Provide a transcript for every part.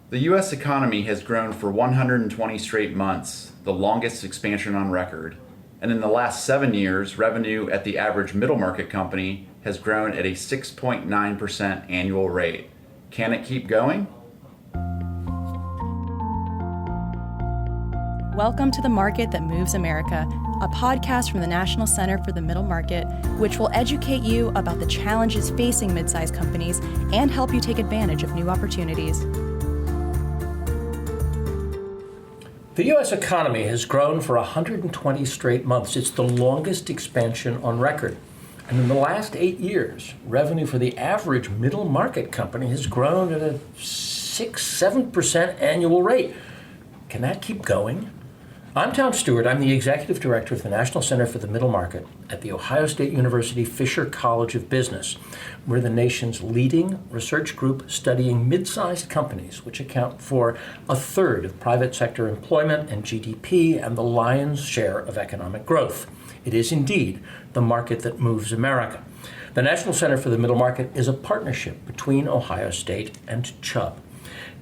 The U.S. economy has grown for 120 straight months, the longest expansion on record. And in the last 7 years, revenue at the average middle market company has grown at a 6.9% annual rate. Can it keep going? Welcome to The Market That Moves America, a podcast from the National Center for the Middle Market, which will educate you about the challenges facing mid-sized companies and help you take advantage of new opportunities. The U.S. economy has grown for 120 straight months. It's the longest expansion on record. And in the last 8 years, revenue for the average middle market company has grown at a 6-7% annual rate. Can that keep going? I'm Tom Stewart. I'm the Executive Director of the National Center for the Middle Market at the Ohio State University Fisher College of Business. We're the nation's leading research group studying mid-sized companies, which account for a third of private sector employment and GDP and the lion's share of economic growth. It is indeed the market that moves America. The National Center for the Middle Market is a partnership between Ohio State and Chubb.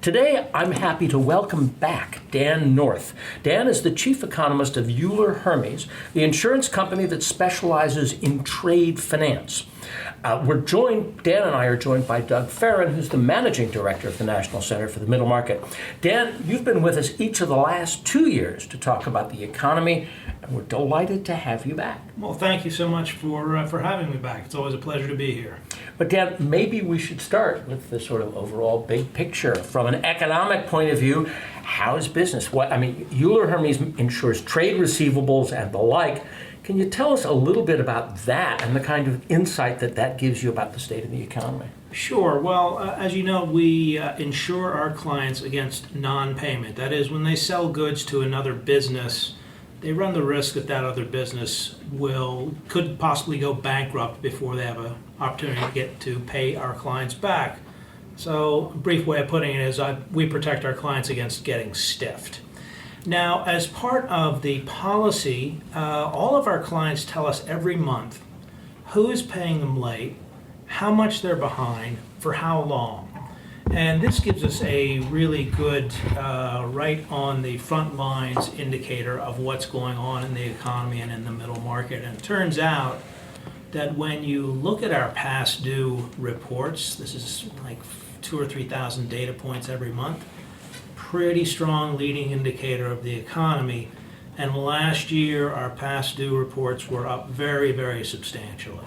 Today, I'm happy to welcome back Dan North. Dan is the chief economist of Euler Hermes, the insurance company that specializes in trade finance. Dan and I are joined by Doug Farren, who's the managing director of the National Center for the Middle Market. Dan, you've been with us each of the last 2 years to talk about the economy, and we're delighted to have you back. Well, thank you so much for having me back. It's always a pleasure to be here. But Dan, maybe we should start with the sort of overall big picture. From an economic point of view, how's business? Euler Hermes insures trade receivables and the like. Can you tell us a little bit about that and the kind of insight that gives you about the state of the economy? Sure. Well, as you know, we insure our clients against non-payment. That is, when they sell goods to another business, they run the risk that that other business could possibly go bankrupt before they have an opportunity to pay our clients back. So a brief way of putting it is we protect our clients against getting stiffed. Now, as part of the policy, all of our clients tell us every month who is paying them late, how much they're behind, for how long. And this gives us a really good, right on the front lines indicator of what's going on in the economy and in the middle market. And it turns out that when you look at our past due reports, this is like 2,000 or 3,000 data points every month, pretty strong leading indicator of the economy. And last year, our past due reports were up very, very substantially,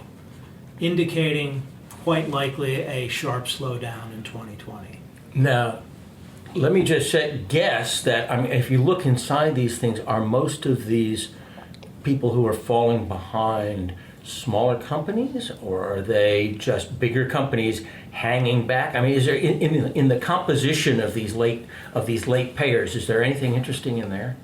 indicating quite likely a sharp slowdown in 2020. Now, let me just guess that, if you look inside these things, are most of these people who are falling behind smaller companies, or are they just bigger companies hanging back? Is there in the composition of these late payers, is there anything interesting in there?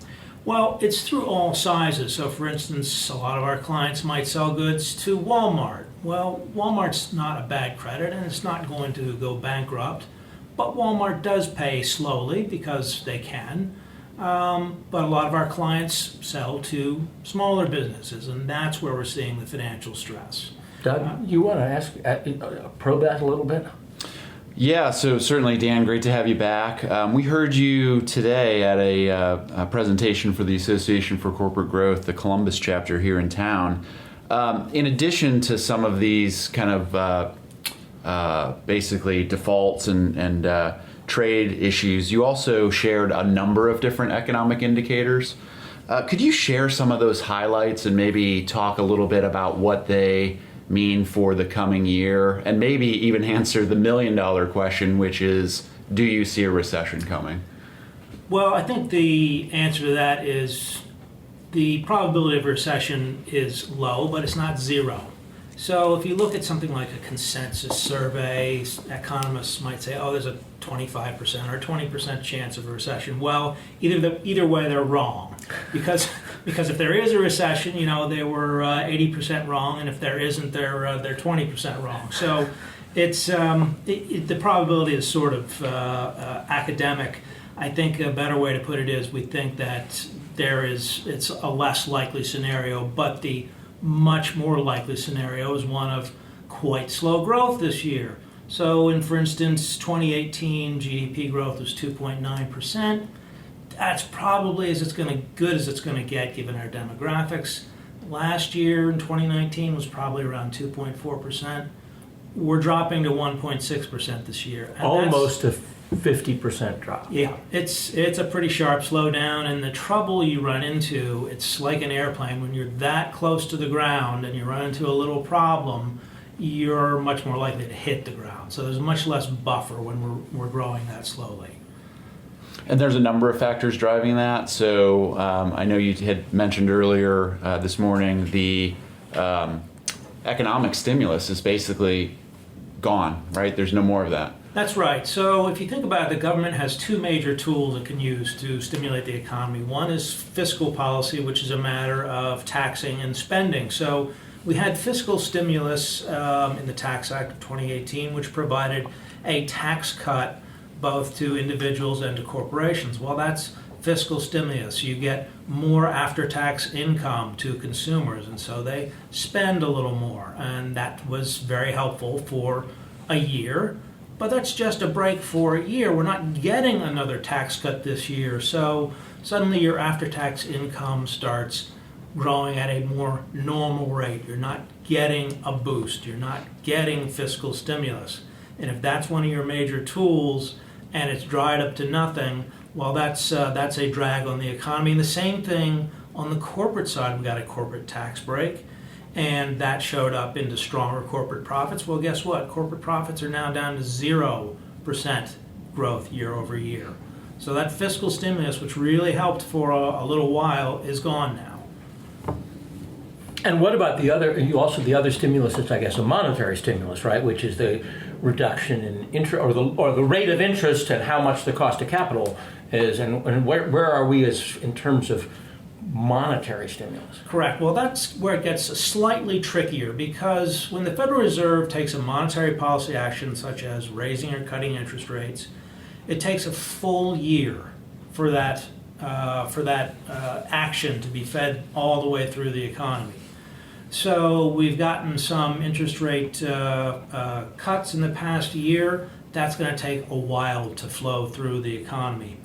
Well, it's through all sizes. So, for instance, a lot of our clients might sell goods to Walmart. Well, Walmart's not a bad credit, and it's not going to go bankrupt. But Walmart does pay slowly because they can. But a lot of our clients sell to smaller businesses, and that's where we're seeing the financial stress. Doug, you want to probe that a little bit? Yeah, so certainly, Dan, great to have you back. We heard you today at a presentation for the Association for Corporate Growth, the Columbus chapter here in town. In addition to some of these kind of basically defaults and trade issues, you also shared a number of different economic indicators. Could you share some of those highlights and maybe talk a little bit about what they mean for the coming year, and maybe even answer the million-dollar question, which is, do you see a recession coming? Well, I think the answer to that is the probability of a recession is low, but it's not zero. So if you look at something like a consensus survey, economists might say, there's a 25% or 20% chance of a recession. Well, either way, they're wrong. Because if there is a recession, they were 80% wrong, and if there isn't, they're 20% wrong. So it's the probability is sort of academic. I think a better way to put it is we think that it's a less likely scenario, but the much more likely scenario is one of quite slow growth this year. So, for instance, 2018 GDP growth was 2.9%. That's probably good as it's going to get given our demographics. Last year in 2019 was probably around 2.4%. We're dropping to 1.6% this year. And almost a 50% drop. Yeah, it's a pretty sharp slowdown, and the trouble you run into, it's like an airplane. When you're that close to the ground and you run into a little problem, you're much more likely to hit the ground. So there's much less buffer when we're growing that slowly. And there's a number of factors driving that. So I know you had mentioned earlier this morning the economic stimulus is basically gone, right? There's no more of that. That's right. So if you think about it, the government has two major tools it can use to stimulate the economy. One is fiscal policy, which is a matter of taxing and spending. So we had fiscal stimulus in the Tax Act of 2018, which provided a tax cut both to individuals and to corporations. Well, that's fiscal stimulus. You get more after-tax income to consumers, and so they spend a little more. And that was very helpful for a year. But that's just a break for a year. We're not getting another tax cut this year. So suddenly your after-tax income starts growing at a more normal rate. You're not getting a boost. You're not getting fiscal stimulus. And if that's one of your major tools and it's dried up to nothing, well, that's a drag on the economy. And the same thing on the corporate side. We got a corporate tax break, and that showed up into stronger corporate profits. Well, guess what? Corporate profits are now down to 0% growth year over year. So that fiscal stimulus, which really helped for a little while, is gone now. And what about the other stimulus that's, I guess, a monetary stimulus, right? Which is the reduction in interest, or the rate of interest, and how much the cost of capital is, and where are we in terms of monetary stimulus? Correct. Well, that's where it gets slightly trickier, because when the Federal Reserve takes a monetary policy action such as raising or cutting interest rates, it takes a full year for that action to be fed all the way through the economy. So we've gotten some interest rate cuts in the past year. That's going to take a while to flow through the economy.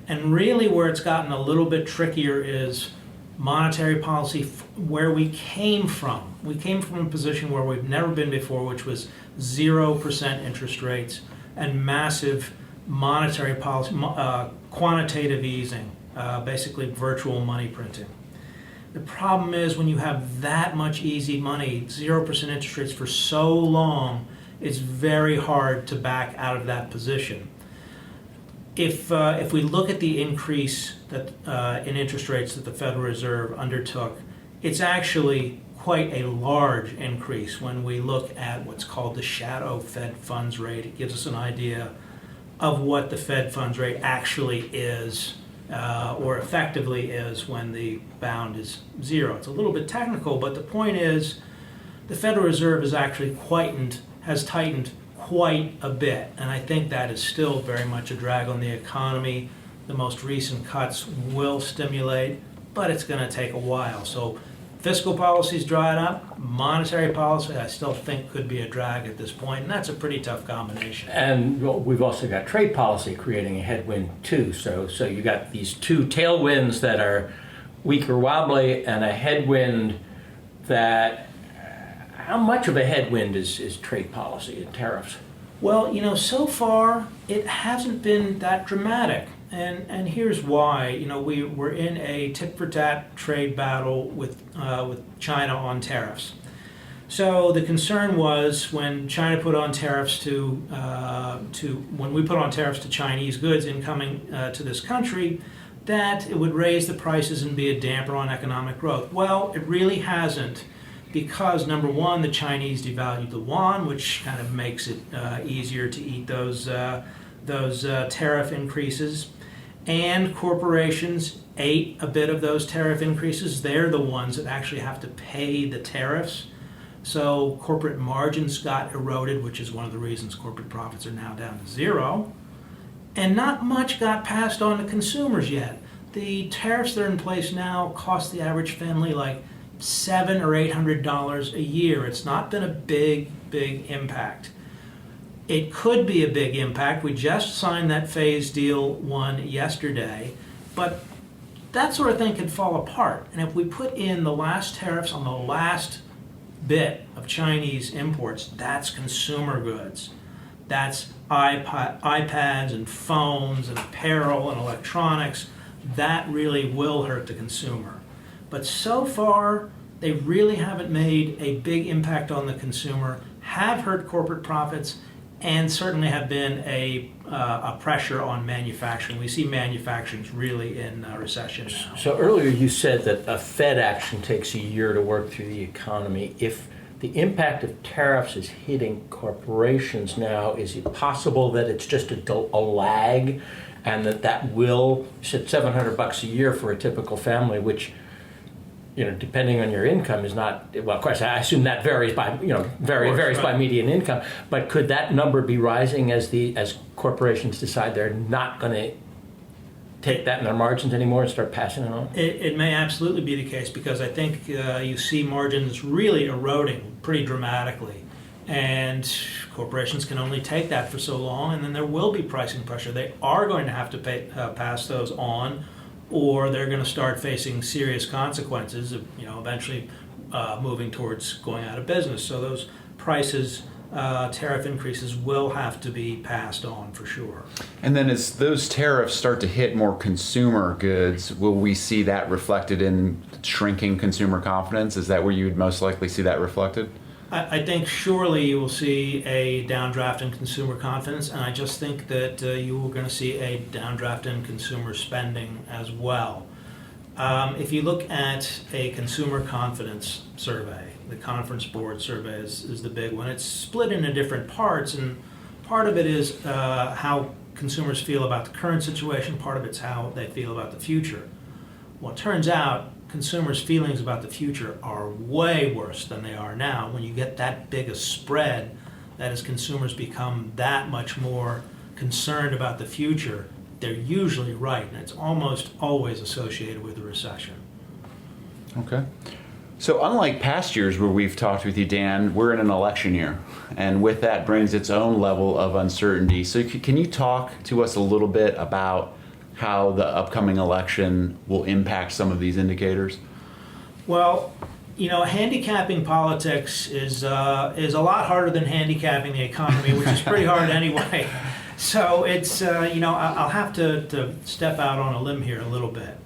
And really where it's gotten a little bit trickier is monetary policy, where we came from. We came from a position where we've never been before, which was 0% interest rates and massive monetary policy, quantitative easing, basically virtual money printing. The problem is when you have that much easy money, 0% interest rates for so long, it's very hard to back out of that position. If we look at the increase in interest rates that the Federal Reserve undertook, it's actually quite a large increase when we look at what's called the shadow Fed funds rate. It gives us an idea of what the Fed funds rate actually is, or effectively is, when the bound is 0. It's a little bit technical, but the point is the Federal Reserve has actually has tightened quite a bit, and I think that is still very much a drag on the economy. The most recent cuts will stimulate, but it's going to take a while. So fiscal policy's dried up. Monetary policy, I still think, could be a drag at this point, and that's a pretty tough combination. And we've also got trade policy creating a headwind too. So you got these two tailwinds that are weak or wobbly, and a headwind that. How much of a headwind is trade policy and tariffs? Well, so far it hasn't been that dramatic, and here's why. We're in a tit-for-tat trade battle with China on tariffs. So the concern was when China put on tariffs when we put on tariffs to Chinese goods incoming to this country, that it would raise the prices and be a damper on economic growth. Well, it really hasn't. Because, number one, the Chinese devalued the yuan, which kind of makes it easier to eat those tariff increases. And corporations ate a bit of those tariff increases. They're the ones that actually have to pay the tariffs. So corporate margins got eroded, which is one of the reasons corporate profits are now down to 0. And not much got passed on to consumers yet. The tariffs that are in place now cost the average family like $700 or $800 a year. It's not been a big impact. It could be a big impact. We just signed that phase deal one yesterday, but that sort of thing could fall apart. And if we put in the last tariffs on the last bit of Chinese imports, that's consumer goods. That's iPads and phones and apparel and electronics. That really will hurt the consumer. But so far, they really haven't made a big impact on the consumer, have hurt corporate profits, and certainly have been a pressure on manufacturing. We see manufacturing really in recession now. So earlier you said that a Fed action takes a year to work through the economy. If the impact of tariffs is hitting corporations now, is it possible that it's just a lag, and that will, you said $700 a year for a typical family, which, depending on your income is not, well, of course, I assume that varies by, varies by median income, but could that number be rising as corporations decide they're not going to take that in their margins anymore and start passing it on? It may absolutely be the case, because I think you see margins really eroding pretty dramatically. And corporations can only take that for so long, and then there will be pricing pressure. They are going to have to pass those on, or they're going to start facing serious consequences of, eventually moving towards going out of business. So those prices, tariff increases will have to be passed on for sure. And then as those tariffs start to hit more consumer goods, will we see that reflected in shrinking consumer confidence? Is that where you would most likely see that reflected? I think surely you will see a downdraft in consumer confidence, and I just think that you are going to see a downdraft in consumer spending as well. If you look at a consumer confidence survey, the Conference Board survey is the big one. It's split into different parts, and part of it is how consumers feel about the current situation, part of it's how they feel about the future. Well, it turns out consumers' feelings about the future are way worse than they are now. When you get that big a spread, that is, consumers become that much more concerned about the future, they're usually right, and it's almost always associated with a recession. Okay. So unlike past years where we've talked with you, Dan, we're in an election year, and with that brings its own level of uncertainty. So can you talk to us a little bit about how the upcoming election will impact some of these indicators? Well, handicapping politics is a lot harder than handicapping the economy, which is pretty hard anyway. So it's, I'll have to step out on a limb here a little bit.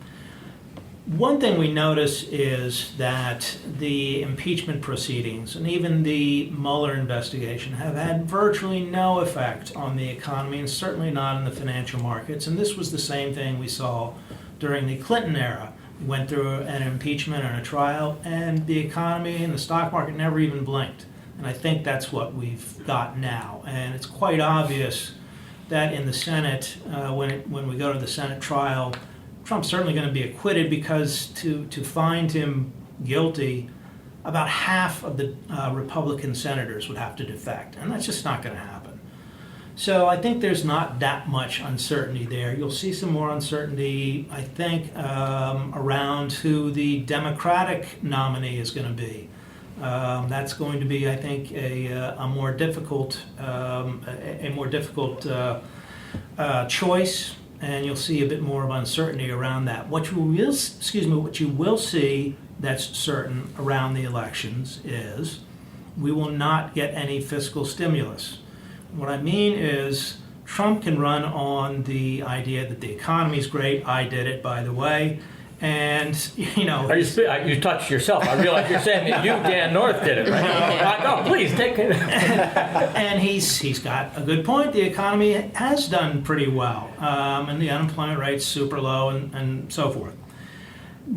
One thing we notice is that the impeachment proceedings and even the Mueller investigation have had virtually no effect on the economy, and certainly not in the financial markets. And this was the same thing we saw during the Clinton era. We went through an impeachment and a trial, and the economy and the stock market never even blinked. And I think that's what we've got now. And it's quite obvious that in the Senate, when we go to the Senate trial, Trump's certainly going to be acquitted, because to find him guilty, about half of the Republican senators would have to defect, and that's just not going to happen. So I think there's not that much uncertainty there. You'll see some more uncertainty, I think, around who the Democratic nominee is going to be. That's going to be, I think, a more difficult choice. And you'll see a bit more of uncertainty around that. What you will see that's certain around the elections is we will not get any fiscal stimulus. What I mean is Trump can run on the idea that the economy's great. I did it, by the way. And, You touched yourself. I realize you're saying that you, Dan North, did it, right? No, please, take it. And he's got a good point. The economy has done pretty well, and the unemployment rate's super low, and so forth.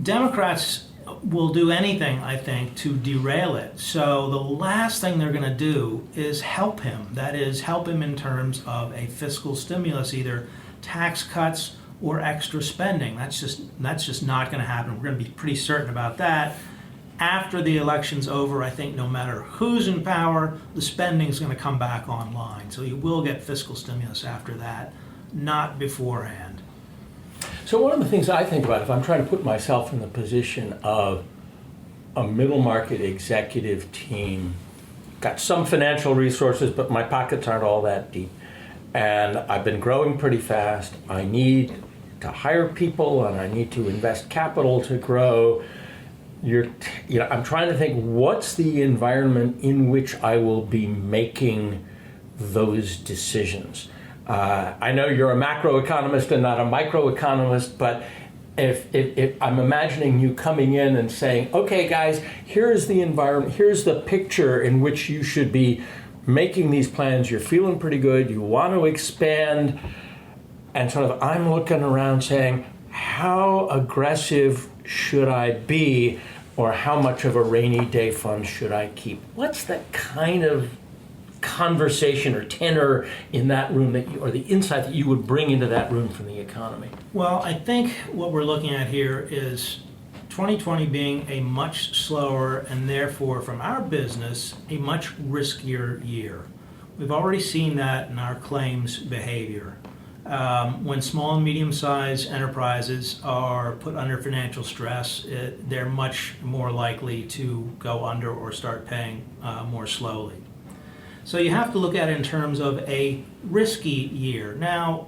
Democrats will do anything, I think, to derail it. So the last thing they're going to do is help him. That is, help him in terms of a fiscal stimulus, either tax cuts or extra spending. That's just not going to happen. We're going to be pretty certain about that. After the election's over, I think no matter who's in power, the spending is going to come back online. So you will get fiscal stimulus after that, not beforehand. So one of the things I think about, if I'm trying to put myself in the position of a middle market executive team got some financial resources, but my pockets aren't all that deep. And I've been growing pretty fast. I need to hire people and I need to invest capital to grow. I'm trying to think, what's the environment in which I will be making those decisions? I know you're a macroeconomist and not a microeconomist, but if I'm imagining you coming in and saying, okay, guys, here's the environment, here's the picture in which you should be making these plans, you're feeling pretty good, you want to expand, and sort of I'm looking around saying, how aggressive should I be, or how much of a rainy day fund should I keep? What's the kind of conversation or tenor in that room or the insight that you would bring into that room from the economy? Well, I think what we're looking at here is 2020 being a much slower and therefore from our business a much riskier year. We've already seen that in our claims behavior. When small and medium-sized enterprises are put under financial stress, they're much more likely to go under or start paying more slowly. So you have to look at it in terms of a risky year. Now,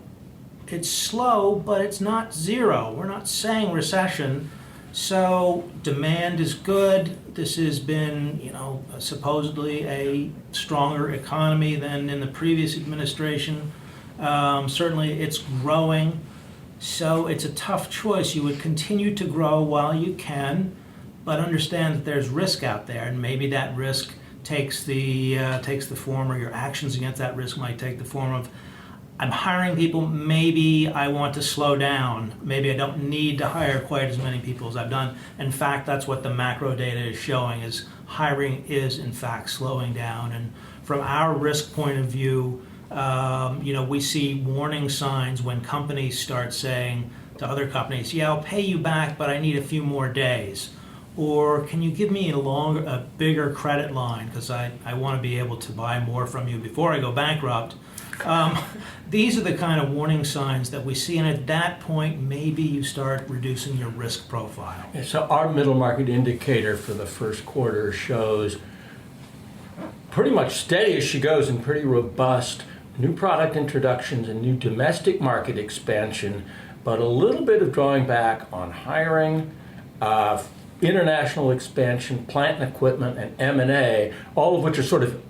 it's slow, but it's not zero. We're not saying recession. So demand is good. This has been, supposedly a stronger economy than in the previous administration. Certainly it's growing. So it's a tough choice. You would continue to grow while you can, but understand that there's risk out there, and maybe that risk takes the form, or your actions against that risk might take the form of, I'm hiring people, maybe I want to slow down. Maybe I don't need to hire quite as many people as I've done. In fact, that's what the macro data is showing, is hiring is in fact slowing down. And from our risk point of view, we see warning signs when companies start saying to other companies, yeah, I'll pay you back, but I need a few more days. Or can you give me a bigger credit line because I want to be able to buy more from you before I go bankrupt. These are the kind of warning signs that we see, and at that point, maybe you start reducing your risk profile. Yeah, so our middle market indicator for the first quarter shows pretty much steady as she goes and pretty robust new product introductions and new domestic market expansion, but a little bit of drawing back on hiring, international expansion, plant and equipment, and M&A, all of which are sort of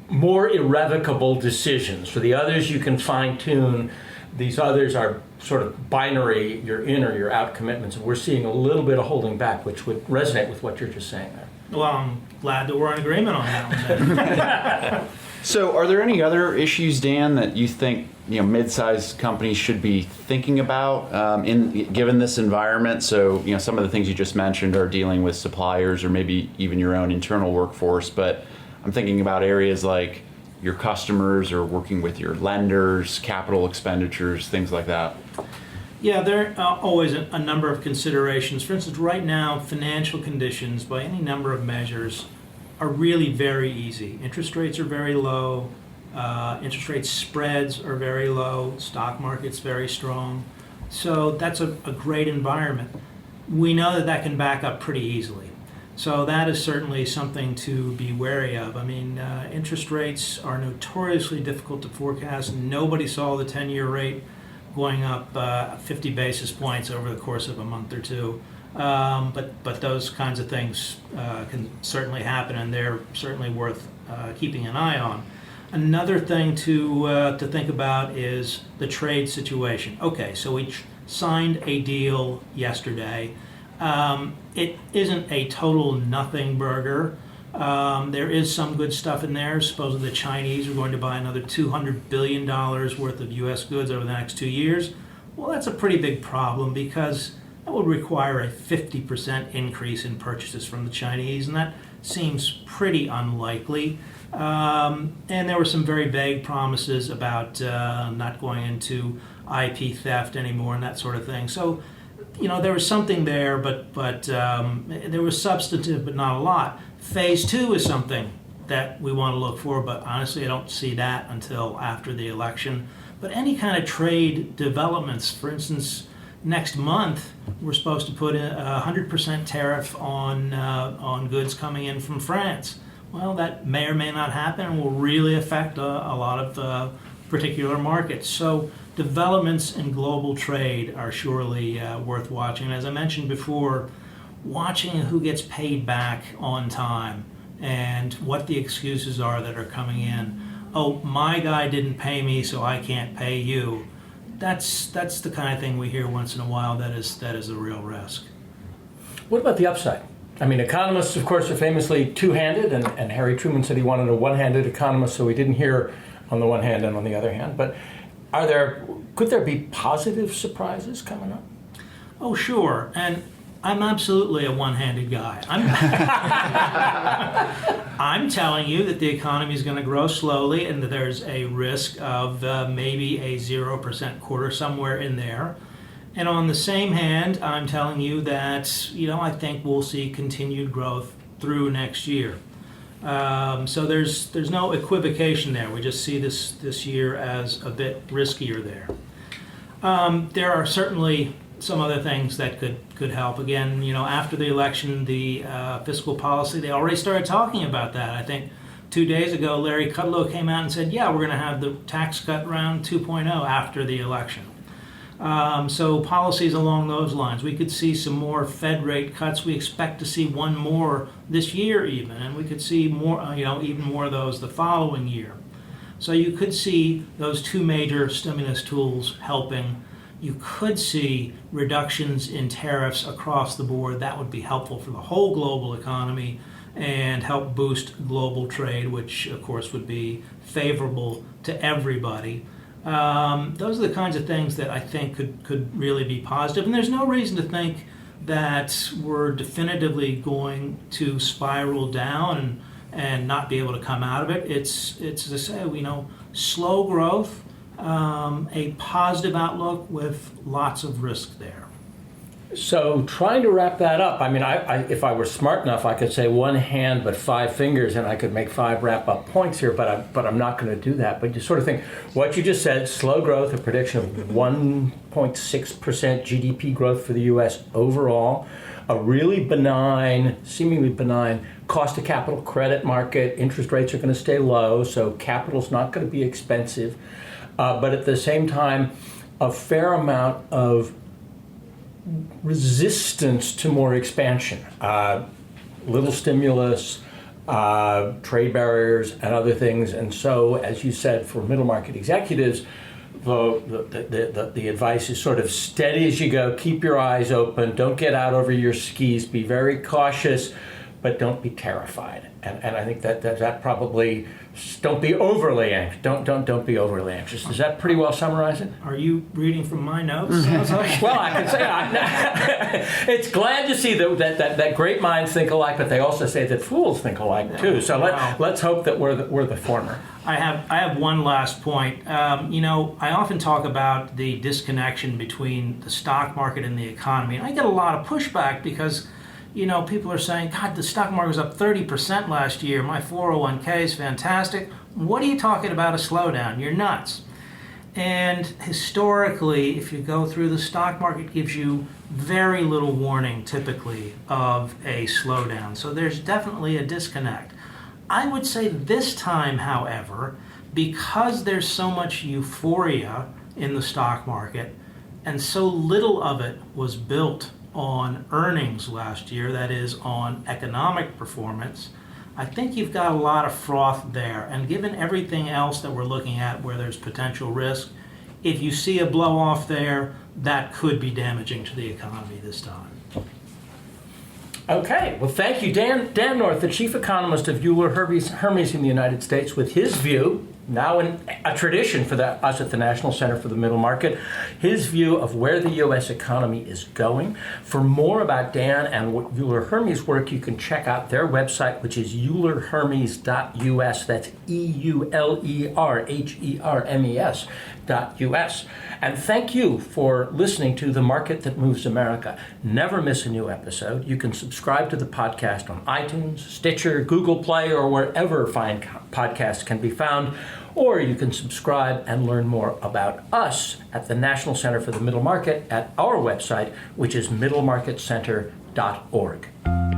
more irrevocable decisions. For the others, you can fine-tune. These others are sort of binary, you're in or you're out commitments, and we're seeing a little bit of holding back, which would resonate with what you're just saying there. Well, I'm glad that we're in agreement on that one. So are there any other issues, Dan, that you think mid-sized companies should be thinking about given this environment? So some of the things you just mentioned are dealing with suppliers or maybe even your own internal workforce, but I'm thinking about areas like your customers or working with your lenders, capital expenditures, things like that. Yeah, there are always a number of considerations. For instance, right now, financial conditions by any number of measures are really very easy. Interest rates are very low. Interest rate spreads are very low. Stock market's very strong. So that's a great environment. We know that can back up pretty easily. So that is certainly something to be wary of. I mean, interest rates are notoriously difficult to forecast. Nobody saw the 10-year rate going up 50 basis points over the course of a month or two. But those kinds of things can certainly happen, and they're certainly worth keeping an eye on. Another thing to think about is the trade situation. Okay, so we signed a deal yesterday. It isn't a total nothing burger. There is some good stuff in there. Supposedly the Chinese are going to buy another $200 billion worth of U.S. goods over the next 2 years. Well, that's a pretty big problem because that would require a 50% increase in purchases from the Chinese, and that seems pretty unlikely. And there were some very vague promises about not going into IP theft anymore and that sort of thing. So, there was something there, but there was substantive, but not a lot. Phase 2 is something that we want to look for, but honestly, I don't see that until after the election. But any kind of trade developments, for instance, next month, we're supposed to put a 100% tariff on goods coming in from France. well, that may or may not happen and will really affect a lot of particular markets. So developments in global trade are surely worth watching. As I mentioned before, watching who gets paid back on time and what the excuses are that are coming in. Oh, my guy didn't pay me, so I can't pay you. That's the kind of thing we hear once in a while that is a real risk. What about the upside? I mean, economists, of course, are famously two-handed, and Harry Truman said he wanted a one-handed economist, so he didn't hear on the one hand and on the other hand. But could there be positive surprises coming up? Oh, sure. And I'm absolutely a one-handed guy. I'm telling you that the economy is going to grow slowly and that there's a risk of maybe a 0% quarter somewhere in there. And on the same hand, I'm telling you that, I think we'll see continued growth through next year. So there's no equivocation there. We just see this year as a bit riskier there. There are certainly some other things that could help. Again, after the election, the fiscal policy, they already started talking about that. I think 2 days ago, Larry Kudlow came out and said, yeah, we're going to have the tax cut round 2.0 after the election. So policies along those lines. We could see some more Fed rate cuts. We expect to see one more this year even, and we could see more, even more of those the following year. So you could see those two major stimulus tools helping. You could see reductions in tariffs across the board. That would be helpful for the whole global economy and help boost global trade, which of course would be favorable to everybody. Those are the kinds of things that I think could really be positive. And there's no reason to think that we're definitively going to spiral down and not be able to come out of it. It's as I say, slow growth, a positive outlook with lots of risk there. So trying to wrap that up, I mean, if I were smart enough, I could say one hand but 5 fingers, and I could make 5 wrap-up points here, but I'm not going to do that. But you sort of think, what you just said, slow growth, a prediction of 1.6% GDP growth for the U.S. overall, a really seemingly benign cost of capital credit market, interest rates are going to stay low, so capital's not going to be expensive, but at the same time, a fair amount of resistance to more expansion, little stimulus, trade barriers, and other things. And so, as you said, for middle market executives, the advice is sort of steady as you go, keep your eyes open, don't get out over your skis, be very cautious, but don't be terrified. And I think that probably, don't be overly anxious. Don't be overly anxious. Does that pretty well summarize it? Are you reading from my notes? Well, I can say it's glad to see that great minds think alike, but they also say that fools think alike too. So let's hope that we're the former. I have one last point. I often talk about the disconnection between the stock market and the economy, and I get a lot of pushback because people are saying, God, the stock market was up 30% last year. My 401k is fantastic. What are you talking about a slowdown? You're nuts. And historically, if you go through, the stock market gives you very little warning, typically, of a slowdown. So there's definitely a disconnect. I would say this time, however, because there's so much euphoria in the stock market, and so little of it was built on earnings last year, that is, on economic performance, I think you've got a lot of froth there. And given everything else that we're looking at where there's potential risk, if you see a blow off there, that could be damaging to the economy this time. Okay, well, thank you, Dan North, the chief economist of Euler Hermes in the United States, with his view, now a tradition for us at the National Center for the Middle Market, his view of where the U.S. economy is going. For more about Dan and Euler Hermes' work, you can check out their website, which is eulerhermes.us. That's EULERHERMES.us. And thank you for listening to The Market That Moves America. Never miss a new episode. You can subscribe to the podcast on iTunes, Stitcher, Google Play, or wherever fine podcasts can be found. Or you can subscribe and learn more about us at the National Center for the Middle Market at our website, which is middlemarketcenter.org.